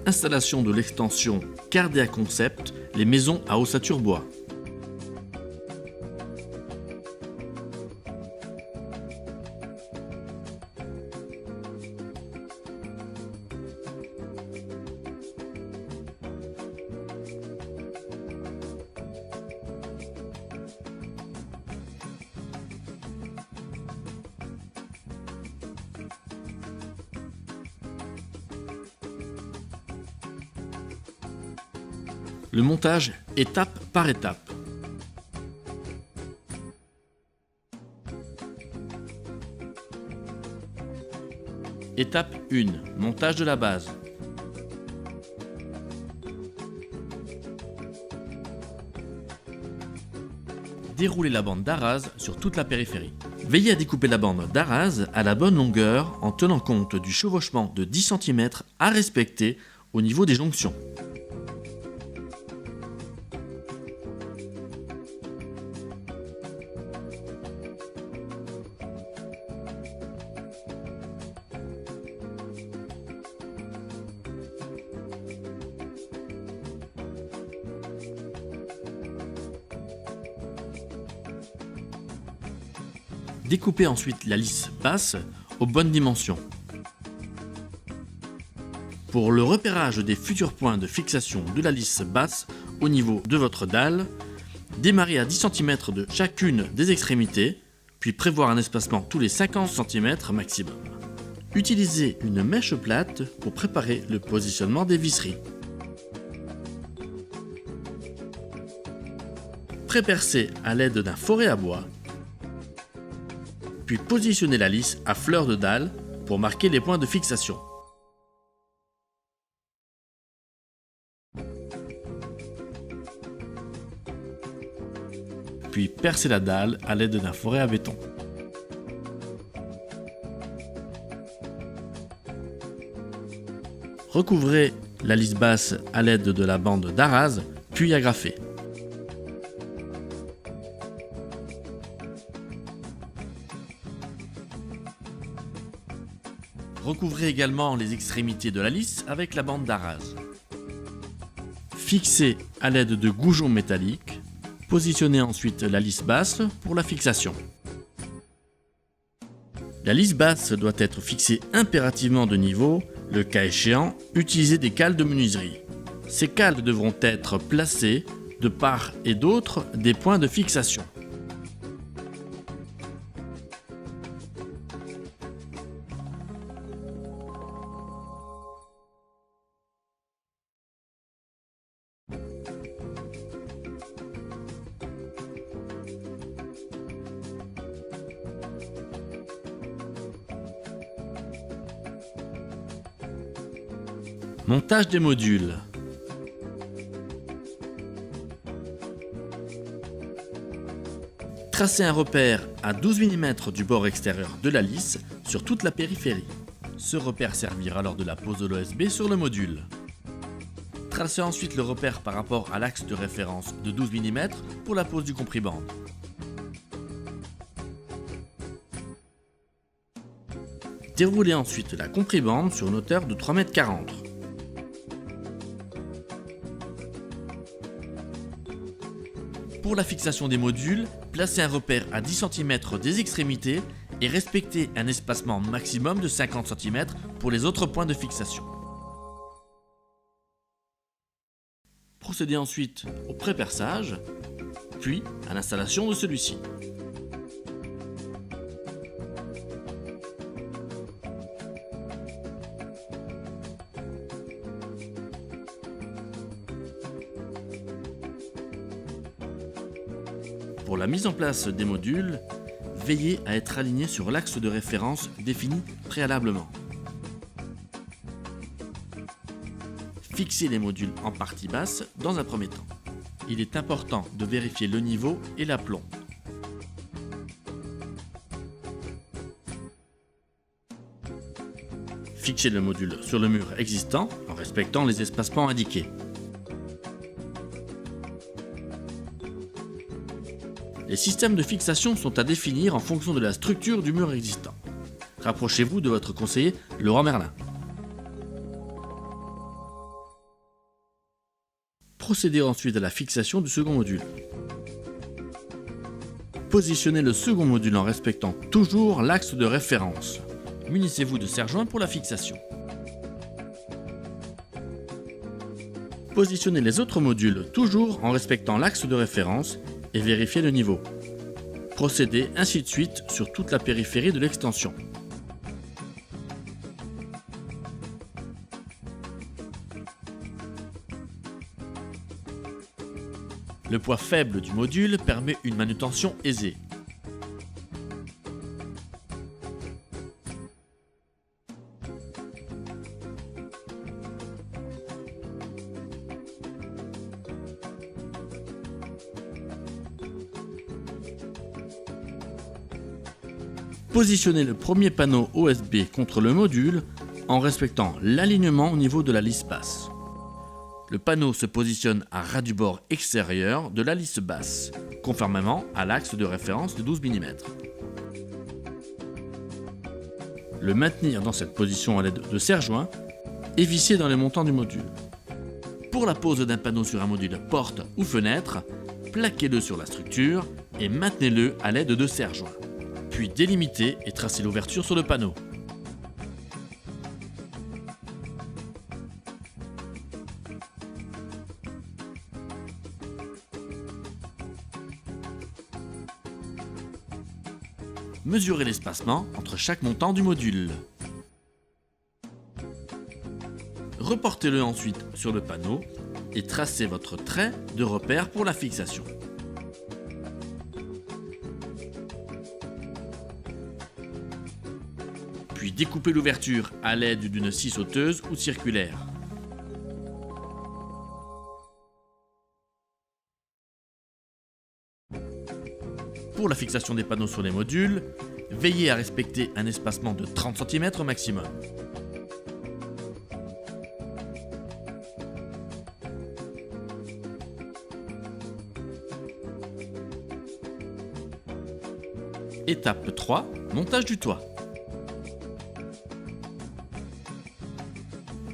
Installation de l'extension Cardea Concept, les maisons à ossature bois. Le montage étape par étape. Étape 1. Montage de la base. Déroulez la bande d'arase sur toute la périphérie. Veillez à découper la bande d'arase à la bonne longueur en tenant compte du chevauchement de 10 cm à respecter au niveau des jonctions. Découpez ensuite la lisse basse aux bonnes dimensions. Pour le repérage des futurs points de fixation de la lisse basse au niveau de votre dalle, démarrez à 10 cm de chacune des extrémités, puis prévoir un espacement tous les 50 cm maximum. Utilisez une mèche plate pour préparer le positionnement des visseries. Prépercez à l'aide d'un forêt à bois, puis positionnez la lisse à fleur de dalle pour marquer les points de fixation. Puis percez la dalle à l'aide d'un forêt à béton. Recouvrez la lisse basse à l'aide de la bande d'arase, puis agrafez. Recouvrez également les extrémités de la lisse avec la bande d'arase. Fixez à l'aide de goujons métalliques. Positionnez ensuite la lisse basse pour la fixation. La lisse basse doit être fixée impérativement de niveau. Le cas échéant, utilisez des cales de menuiserie. Ces cales devront être placées de part et d'autre des points de fixation. Montage des modules. Tracez un repère à 12 mm du bord extérieur de la lisse sur toute la périphérie. Ce repère servira lors de la pose de l'OSB sur le module. Tracez ensuite le repère par rapport à l'axe de référence de 12 mm pour la pose du compris-bande. Déroulez ensuite la compris-bande sur une hauteur de 3,40 m. Pour la fixation des modules, placez un repère à 10 cm des extrémités et respectez un espacement maximum de 50 cm pour les autres points de fixation. Procédez ensuite au pré-perçage, puis à l'installation de celui-ci. Pour la mise en place des modules, veillez à être aligné sur l'axe de référence défini préalablement. Fixez les modules en partie basse dans un premier temps. Il est important de vérifier le niveau et l'aplomb. Fixez le module sur le mur existant en respectant les espacements indiqués. Les systèmes de fixation sont à définir en fonction de la structure du mur existant. Rapprochez-vous de votre conseiller Laurent Merlin. Procédez ensuite à la fixation du second module. Positionnez le second module en respectant toujours l'axe de référence. Munissez-vous de serre-joints pour la fixation. Positionnez les autres modules toujours en respectant l'axe de référence et vérifiez le niveau. Procédez ainsi de suite sur toute la périphérie de l'extension. Le poids faible du module permet une manutention aisée. Positionnez le premier panneau OSB contre le module en respectant l'alignement au niveau de la lisse basse. Le panneau se positionne à ras du bord extérieur de la lisse basse, conformément à l'axe de référence de 12 mm. Le maintenir dans cette position à l'aide de serre-joints et visser dans les montants du module. Pour la pose d'un panneau sur un module porte ou fenêtre, plaquez-le sur la structure et maintenez-le à l'aide de serre-joints. Puis délimitez et tracez l'ouverture sur le panneau. Mesurez l'espacement entre chaque montant du module. Reportez-le ensuite sur le panneau et tracez votre trait de repère pour la fixation. Puis découpez l'ouverture à l'aide d'une scie sauteuse ou circulaire. Pour la fixation des panneaux sur les modules, veillez à respecter un espacement de 30 cm au maximum. Étape 3, montage du toit.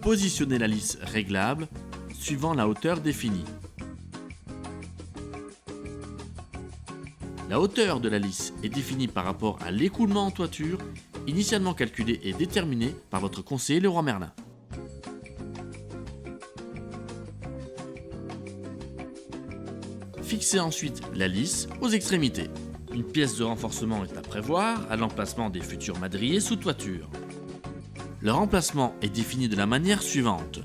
Positionnez la lisse réglable suivant la hauteur définie. La hauteur de la lisse est définie par rapport à l'écoulement en toiture, initialement calculé et déterminé par votre conseiller Leroy Merlin. Fixez ensuite la lisse aux extrémités. Une pièce de renforcement est à prévoir à l'emplacement des futurs madriers sous toiture. Leur emplacement est défini de la manière suivante.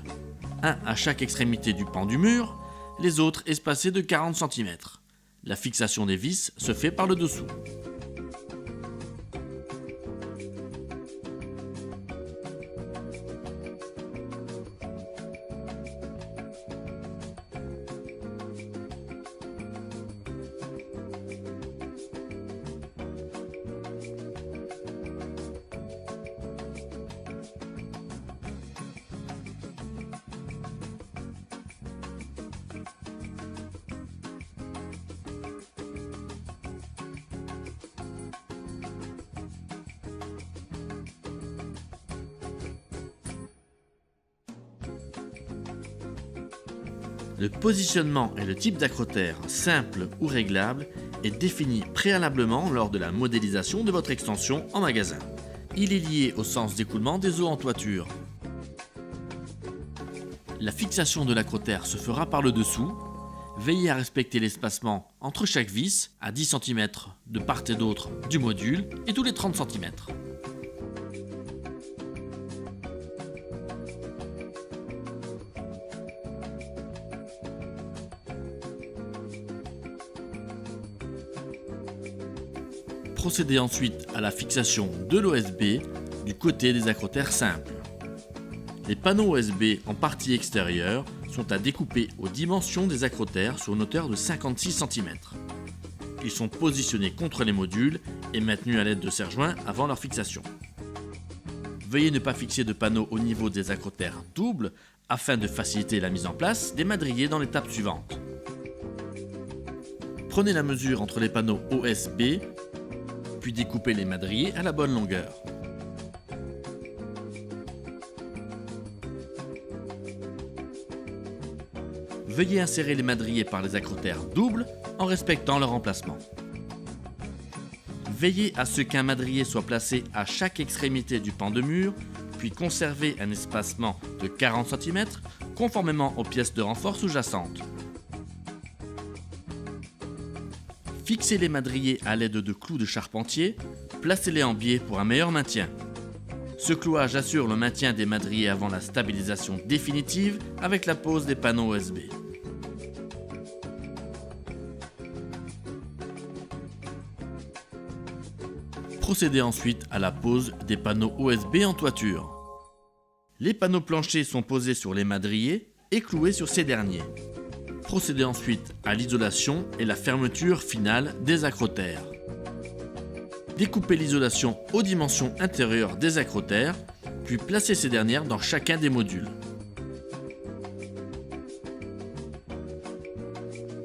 Un à chaque extrémité du pan du mur, les autres espacés de 40 cm. La fixation des vis se fait par le dessous. Le positionnement et le type d'accrotaire, simple ou réglable, est défini préalablement lors de la modélisation de votre extension en magasin. Il est lié au sens d'écoulement des eaux en toiture. La fixation de l'accrotaire se fera par le dessous. Veillez à respecter l'espacement entre chaque vis à 10 cm de part et d'autre du module et tous les 30 cm. Procédez ensuite à la fixation de l'OSB du côté des accrotaires simples. Les panneaux OSB en partie extérieure sont à découper aux dimensions des accrotaires sur une hauteur de 56 cm. Ils sont positionnés contre les modules et maintenus à l'aide de serre-joints avant leur fixation. Veuillez ne pas fixer de panneaux au niveau des accrotaires doubles afin de faciliter la mise en place des madriers dans l'étape suivante. Prenez la mesure entre les panneaux OSB puis découpez les madriers à la bonne longueur. Veuillez insérer les madriers par les accrotaires doubles en respectant leur emplacement. Veillez à ce qu'un madrier soit placé à chaque extrémité du pan de mur, puis conservez un espacement de 40 cm conformément aux pièces de renfort sous-jacentes. Fixez les madriers à l'aide de clous de charpentier, placez-les en biais pour un meilleur maintien. Ce clouage assure le maintien des madriers avant la stabilisation définitive avec la pose des panneaux OSB. Procédez ensuite à la pose des panneaux OSB en toiture. Les panneaux planchers sont posés sur les madriers et cloués sur ces derniers. Procédez ensuite à l'isolation et la fermeture finale des accrotaires. Découpez l'isolation aux dimensions intérieures des accrotaires, puis placez ces dernières dans chacun des modules.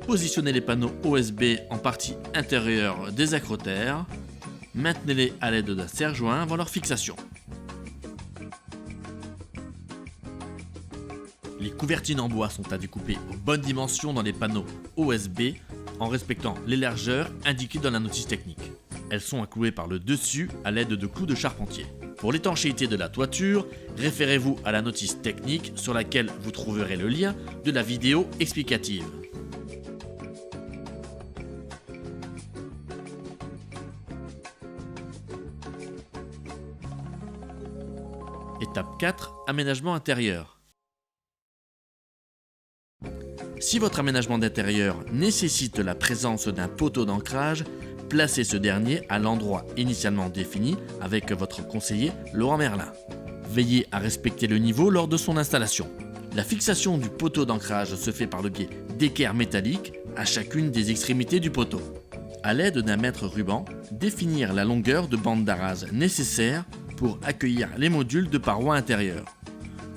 Positionnez les panneaux OSB en partie intérieure des accrotaires. Maintenez-les à l'aide d'un serre-joint avant leur fixation. Les couvertines en bois sont à découper aux bonnes dimensions dans les panneaux OSB en respectant les largeurs indiquées dans la notice technique. Elles sont à clouer par le dessus à l'aide de clous de charpentier. Pour l'étanchéité de la toiture, référez-vous à la notice technique sur laquelle vous trouverez le lien de la vidéo explicative. Étape 4. Aménagement intérieur. Si votre aménagement d'intérieur nécessite la présence d'un poteau d'ancrage, placez ce dernier à l'endroit initialement défini avec votre conseiller Laurent Merlin. Veillez à respecter le niveau lors de son installation. La fixation du poteau d'ancrage se fait par le biais d'équerres métalliques à chacune des extrémités du poteau. À l'aide d'un mètre ruban, définir la longueur de bande d'arrase nécessaire pour accueillir les modules de parois intérieures.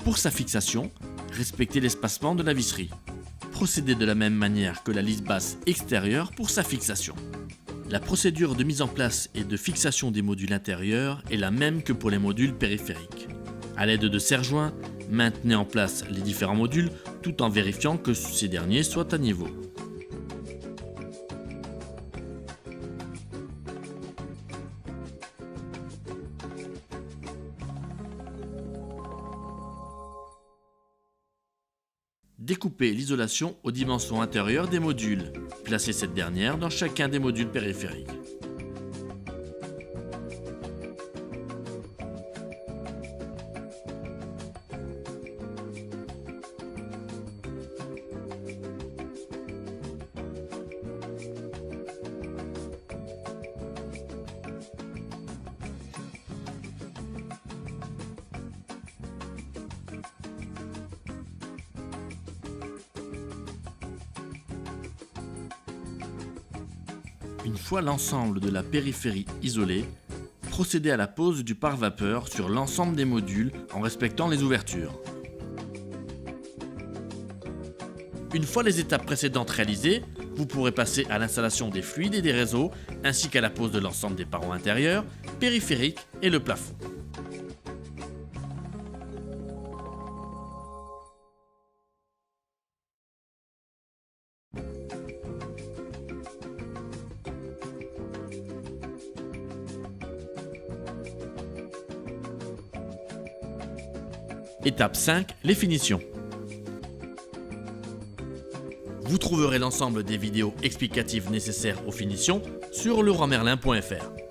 Pour sa fixation, respectez l'espacement de la visserie. Procédez de la même manière que la lisse basse extérieure pour sa fixation. La procédure de mise en place et de fixation des modules intérieurs est la même que pour les modules périphériques. À l'aide de serre-joints, maintenez en place les différents modules tout en vérifiant que ces derniers soient à niveau. Découpez l'isolation aux dimensions intérieures des modules. Placez cette dernière dans chacun des modules périphériques. Une fois l'ensemble de la périphérie isolé, procédez à la pose du pare-vapeur sur l'ensemble des modules en respectant les ouvertures. Une fois les étapes précédentes réalisées, vous pourrez passer à l'installation des fluides et des réseaux ainsi qu'à la pose de l'ensemble des parois intérieures, périphériques et le plafond. Étape 5, les finitions. Vous trouverez l'ensemble des vidéos explicatives nécessaires aux finitions sur leroymerlin.fr.